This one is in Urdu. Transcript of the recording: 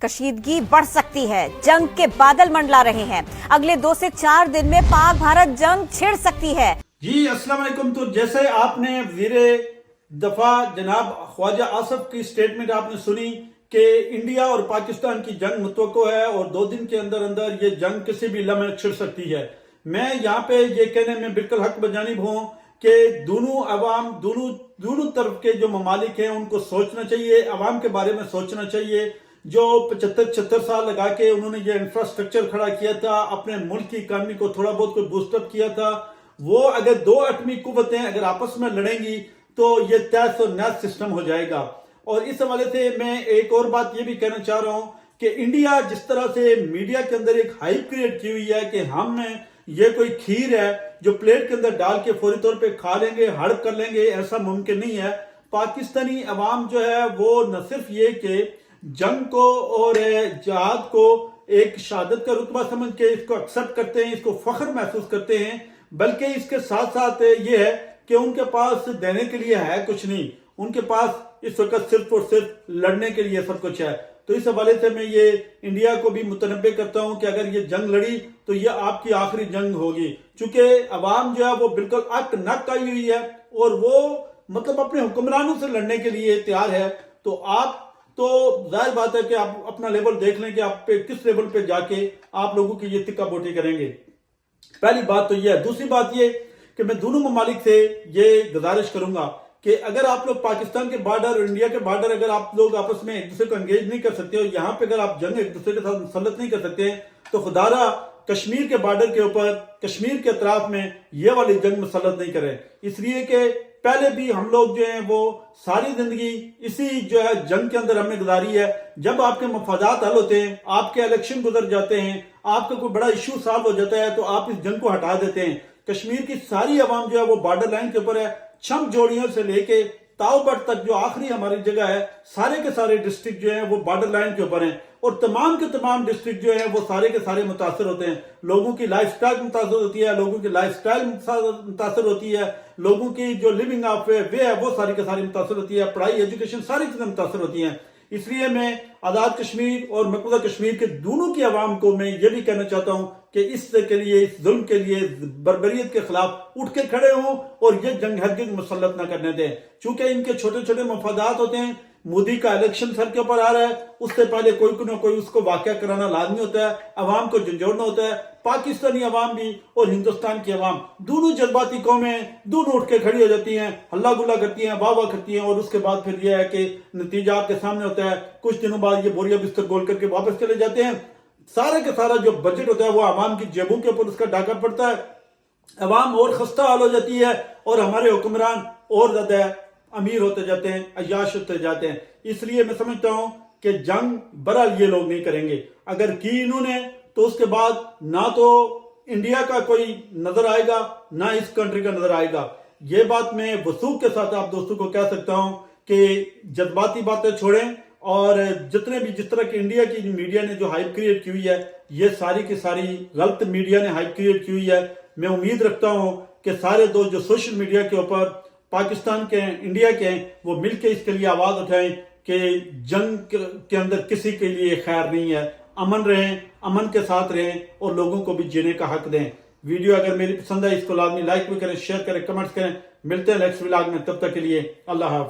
کشیدگی بڑھ سکتی ہے، جنگ کے بادل منڈلا رہے ہیں، اگلے 2 سے 4 دن میں پاک بھارت جنگ چھڑ سکتی ہے۔ جی السلام علیکم۔ تو جیسے آپ نے وزیر دفاع جناب خواجہ آصف کی سٹیٹمنٹ آپ نے سنی کہ انڈیا اور پاکستان کی جنگ متوقع ہے اور 2 دن کے اندر اندر یہ جنگ کسی بھی لمحے چھڑ سکتی ہے۔ میں یہاں پہ یہ کہنے میں بالکل حق بجانب ہوں کہ دونوں عوام دونوں طرف کے جو ممالک ہیں ان کو سوچنا چاہیے، عوام کے بارے میں سوچنا چاہیے۔ جو 75 سال لگا کے انہوں نے یہ انفراسٹرکچر کھڑا کیا تھا، اپنے ملک کی اکانومی کو تھوڑا بہت کوئی بوسٹ اپ کیا تھا، وہ اگر 2 ایٹمی قوتیں اگر آپس میں لڑیں گی تو یہ تہس و نہس سسٹم ہو جائے گا۔ اور اس حوالے سے میں ایک اور بات یہ بھی کہنا چاہ رہا ہوں کہ انڈیا جس طرح سے میڈیا کے اندر ایک ہائپ کریٹ کی ہوئی ہے کہ ہم نے یہ کوئی کھیر ہے جو پلیٹ کے اندر ڈال کے فوری طور پہ کھا لیں گے، ہڑپ کر لیں گے، ایسا ممکن نہیں ہے۔ پاکستانی عوام جو ہے وہ نہ صرف یہ کہ جنگ کو اور جہاد کو ایک شہادت کا رتبہ سمجھ کے اس کو ایکسپٹ کرتے ہیں، اس کو فخر محسوس کرتے ہیں، بلکہ اس کے ساتھ ساتھ یہ ہے کہ ان کے پاس دینے کے لیے ہے کچھ نہیں، ان کے پاس اس وقت صرف اور صرف لڑنے کے لیے سب کچھ ہے۔ تو اس حوالے سے میں یہ انڈیا کو بھی متنبہ کرتا ہوں کہ اگر یہ جنگ لڑی تو یہ آپ کی آخری جنگ ہوگی، چونکہ عوام جو ہے وہ بالکل اک نک آئی ہوئی ہے اور وہ مطلب اپنے حکمرانوں سے لڑنے کے لیے تیار ہے۔ تو آپ تو ظاہر بات ہے کہ آپ اپنا لیول دیکھ لیں کہ آپ پہ کس لیول پہ جا کے آپ لوگوں کی یہ تکہ بوٹی کریں گے۔ پہلی بات تو یہ ہے۔ دوسری بات یہ کہ میں دونوں ممالک سے یہ گزارش کروں گا کہ اگر آپ لوگ پاکستان کے بارڈر اور انڈیا کے بارڈر اگر آپ لوگ آپس میں ایک دوسرے کو انگیج نہیں کر سکتے اور یہاں پہ اگر آپ جنگ ایک دوسرے کے ساتھ مسلط نہیں کر سکتے تو خدا را کشمیر کے بارڈر کے اوپر، کشمیر کے اطراف میں یہ والی جنگ مسلط نہیں کریں۔ اس لیے کہ پہلے بھی ہم لوگ جو ہیں وہ ساری زندگی اسی جو ہے جنگ کے اندر ہم نے گزاری ہے۔ جب آپ کے مفادات حل ہوتے ہیں، آپ کے الیکشن گزر جاتے ہیں، آپ کا کوئی بڑا ایشو سالو ہو جاتا ہے تو آپ اس جنگ کو ہٹا دیتے ہیں۔ کشمیر کی ساری عوام جو ہے وہ بارڈر لائن کے اوپر ہے، چھم جوڑیوں سے لے کے تاؤ بٹ تک جو آخری ہماری جگہ ہے، سارے کے سارے ڈسٹرکٹ جو ہیں وہ بارڈر لائن کے اوپر ہیں اور تمام کے تمام ڈسٹرکٹ جو ہیں وہ سارے کے سارے متاثر ہوتے ہیں۔ لوگوں کی لائف سٹائل متاثر ہوتی ہے، لوگوں کی لائف سٹائل متاثر ہوتی ہے، لوگوں کی جو لیونگ آف وے ہے وہ ساری کے ساری متاثر ہوتی ہے، پڑھائی ایجوکیشن ساری چیزیں متاثر ہوتی ہیں۔ اس لیے میں آزاد کشمیر اور مقبوضہ کشمیر کے دونوں کی عوام کو میں یہ بھی کہنا چاہتا ہوں کہ اس کے لیے، اس ظلم کے لیے، بربریت کے خلاف اٹھ کے کھڑے ہوں اور یہ جنگ ہرگز مسلط نہ کرنے دیں، چونکہ ان کے چھوٹے چھوٹے مفادات ہوتے ہیں۔ مودی کا الیکشن سر کے اوپر آ رہا ہے، اس سے پہلے کوئی نہ کوئی اس کو واقعہ کرانا لازمی ہوتا ہے، عوام کو جھنجھوڑنا ہوتا ہے۔ پاکستانی عوام بھی اور ہندوستان کی عوام دونوں جذباتی قومیں دونوں اٹھ کے کھڑی ہو جاتی ہیں، ہلا گلا کرتی ہیں، واہ واہ کرتی ہیں اور اس کے بعد پھر یہ ہے کہ نتیجہ آپ کے سامنے ہوتا ہے۔ کچھ دنوں بعد یہ بوریا بستر گول کر کے واپس چلے جاتے ہیں۔ سارے کا سارا جو بجٹ ہوتا ہے وہ عوام کی جیبوں کے اوپر اس کا ڈاکہ پڑتا ہے، عوام اور خستہ حال ہو جاتی ہے اور ہمارے حکمران اور زیادہ امیر ہوتے جاتے ہیں، عیاش ہوتے جاتے ہیں۔ اس لیے میں سمجھتا ہوں کہ جنگ بہرحال یہ لوگ نہیں کریں گے۔ اگر کی انہوں نے تو اس کے بعد نہ تو انڈیا کا کوئی نظر آئے گا نہ اس کنٹری کا نظر آئے گا۔ یہ بات میں وثوق کے ساتھ آپ دوستوں کو کہہ سکتا ہوں کہ جذباتی باتیں چھوڑیں اور جتنے بھی جس طرح کی انڈیا کی میڈیا نے جو ہائپ کریٹ کی ہوئی ہے یہ ساری کی ساری غلط میڈیا نے ہائپ کریٹ کی ہوئی ہے۔ میں امید رکھتا ہوں کہ سارے دوست جو سوشل میڈیا کے اوپر پاکستان کے ہیں، انڈیا کے ہیں، وہ مل کے اس کے لیے آواز اٹھائیں کہ جنگ کے اندر کسی کے لیے خیر نہیں ہے۔ امن رہیں، امن کے ساتھ رہیں اور لوگوں کو بھی جینے کا حق دیں۔ ویڈیو اگر میری پسند ہے اس کو لازمی لائک بھی کریں، شیئر کریں، کمنٹس کریں۔ ملتے ہیں نیکسٹ ولاگ میں، تب تک کے لیے اللہ حافظ۔